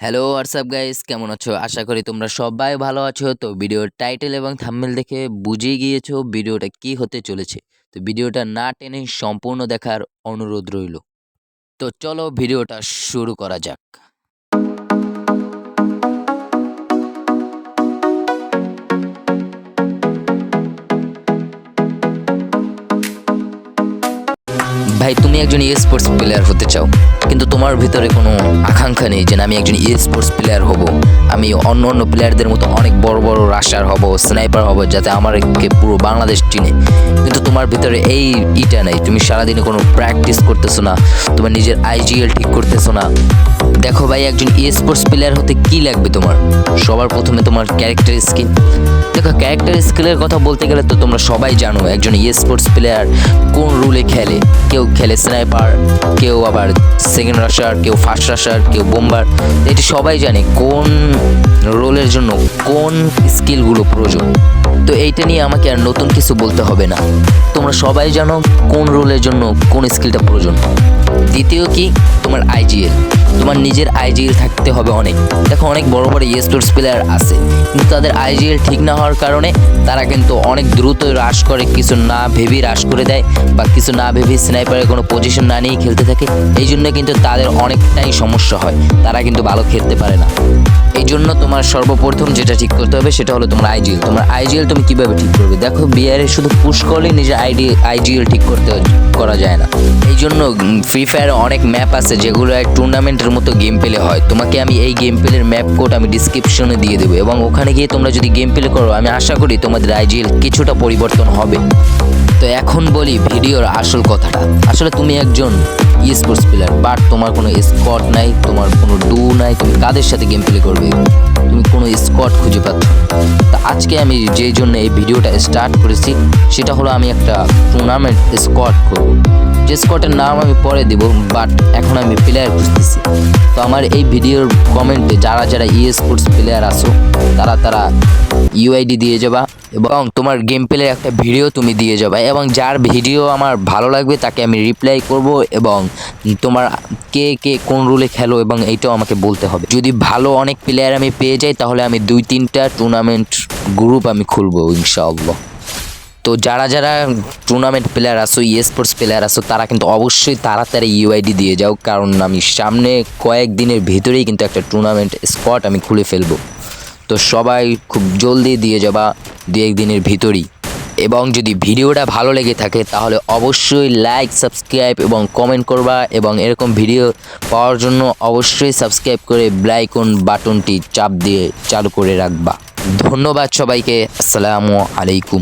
Hello WhatsApp guys, কেমন আছো? আশা করি তোমরা সবাই ভালো আছো। তো ভিডিওর টাইটেল এবং থাম্বনেল দেখে বুঝেই গিয়েছো ভিডিওটা কি হতে চলেছে। তো ভিডিওটা না টেনে সম্পূর্ণ দেখার অনুরোধ রইল। তো চলো ভিডিওটা শুরু করা যাক। ভাই, তুমি একজন স্পোর্টস প্লেয়ার হতে চাও, কিন্তু তোমার ভিতরে কোনো আকাঙ্ক্ষা নেই যে না, আমি একজন স্পোর্টস প্লেয়ার হব, আমি অন্য অন্য প্লেয়ারদের মতো অনেক বড় বড় রাশার হব, স্নাইপার হব, যাতে আমাকে পুরো বাংলাদেশ চিনে। কিন্তু তোমার ভিতরে এই ইটা নেই। তুমি সারাদিনে কোনো প্র্যাকটিস করতেছো না, তোমার নিজের আইজিএল ঠিক করতেছো না। দেখো ভাই, একজন স্পোর্টস প্লেয়ার হতে কি লাগবে তোমার? সবার প্রথমে তোমার ক্যারেক্টার স্কিল। দেখো, ক্যারেক্টার স্কিলের কথা বলতে গেলে তো তোমরা সবাই জানো একজন স্পোর্টস প্লেয়ার কোন রুলে খেলে। কেউ খেলে স্নাইপার, কেউ আবার সেকেন্ড রাশার, কেউ ফার্স্ট রাশার, কেউ বোম্বার। এটি সবাই জানে কোন রোলের জন্য কোন স্কিলগুলো প্রয়োজন। তো এইটা নিয়ে আমাকে আর নতুন কিছু বলতে হবে না। তোমরা সবাই জানো কোন রোলের জন্য কোন স্কিলটা প্রয়োজন। দ্বিতীয় কি, তোমার আইজিএল। তোমার নিজের আইজিএল থাকতে হবে অনেক। দেখো, অনেক বড় বড় স্পোর্টস প্লেয়ার আছে, কিন্তু তাদের আইজিএল ঠিক না হওয়ার কারণে তারা কিন্তু অনেক দ্রুত রাশ করে, কিছু না ভেবেই রাশ করে দেয়, বা কিছু না ভেবেই স্নাইপারের কোনো পজিশন না নিয়েই খেলতে থাকে। এই জন্য কিন্তু তাদের অনেকটাই সমস্যা হয়, তারা কিন্তু ভালো খেলতে পারে না। এই জন্য তোমার সর্বপ্রথম যেটা ঠিক করতে হবে সেটা হলো তোমার আইজিএল। তোমার আইজিএল তুমি কিভাবে ঠিক করবে? দেখো, বিআরে শুধু পুশ করলেই নিজের আইজিএল ঠিক করা যায় না। এই জন্য ফ্রি ফায়ারে অনেক ম্যাপ আছে যেগুলো এক টুর্নামেন্টের মতো গেম প্লে হয়। তোমাকে আমি এই গেম প্লের ম্যাপ কোড আমি ডিসক্রিপশনে দিয়ে দেবো, এবং ওখানে গিয়ে তোমরা যদি গেম প্লে করো, আমি আশা করি তোমাদের আইজিএল কিছুটা পরিবর্তন হবে। তো এখন বলি ভিডিওর আসল কথাটা। আসলে তুমি একজন স্পোর্টস প্লেয়ার, বাট তোমার কোনো স্কোয়াড নাই, তোমার কোনো ডু নাই। তুমি কাদের সাথে গেম প্লে করবে? তুমি কোনো স্কোয়াড খুঁজে পাচ্ছ না। তা আজকে আমি যেই জন্য এই ভিডিওটা স্টার্ট করেছি সেটা হলো আমি একটা টুর্নামেন্ট স্কোয়াড করব। যে স্কোয়াডের নাম আমি পরে দিব, বাট এখন আমি প্লেয়ার খুঁজতেছি। তো আমার এই ভিডিওর কমেন্টে যারা যারা স্পোর্টস প্লেয়ার আছো তারা ইউআইডি দিয়ে যাবা, এবং তোমার গেম প্লের একটা ভিডিও তুমি দিয়ে যাবা, এবং যার ভিডিও আমার ভালো লাগবে তাকে আমি রিপ্লাই করব, এবং তোমার কে কে কোন রুলে খেলো এবং এইটাও আমাকে বলতে হবে। যদি ভালো অনেক প্লেয়ার আমি পেয়ে যাই তাহলে আমি 2-3টা টুর্নামেন্ট গ্রুপ আমি খুলবো ইনশাআল্লাহ। তো যারা যারা টুর্নামেন্ট প্লেয়ার আসো, স্পোর্টস প্লেয়ার আসো, তারা কিন্তু অবশ্যই তাড়াতাড়ি ইউআইডি দিয়ে যাও, কারণ আমি সামনে কয়েকদিনের ভিতরেই কিন্তু একটা টুর্নামেন্ট স্কোয়াড আমি খুলে ফেলবো। তো সবাই খুব জলদি দিয়ে যাবা 2-1 দিনের ভিতরেই। এবং যদি ভিডিওটা ভালো লেগে থাকে তাহলে অবশ্যই লাইক, সাবস্ক্রাইব এবং কমেন্ট করবা, এবং এরকম ভিডিও পাওয়ার জন্য অবশ্যই সাবস্ক্রাইব করে বেল আইকন বাটনটি চাপ দিয়ে চালু করে রাখবা। ধন্যবাদ সবাইকে। আসসালামু আলাইকুম।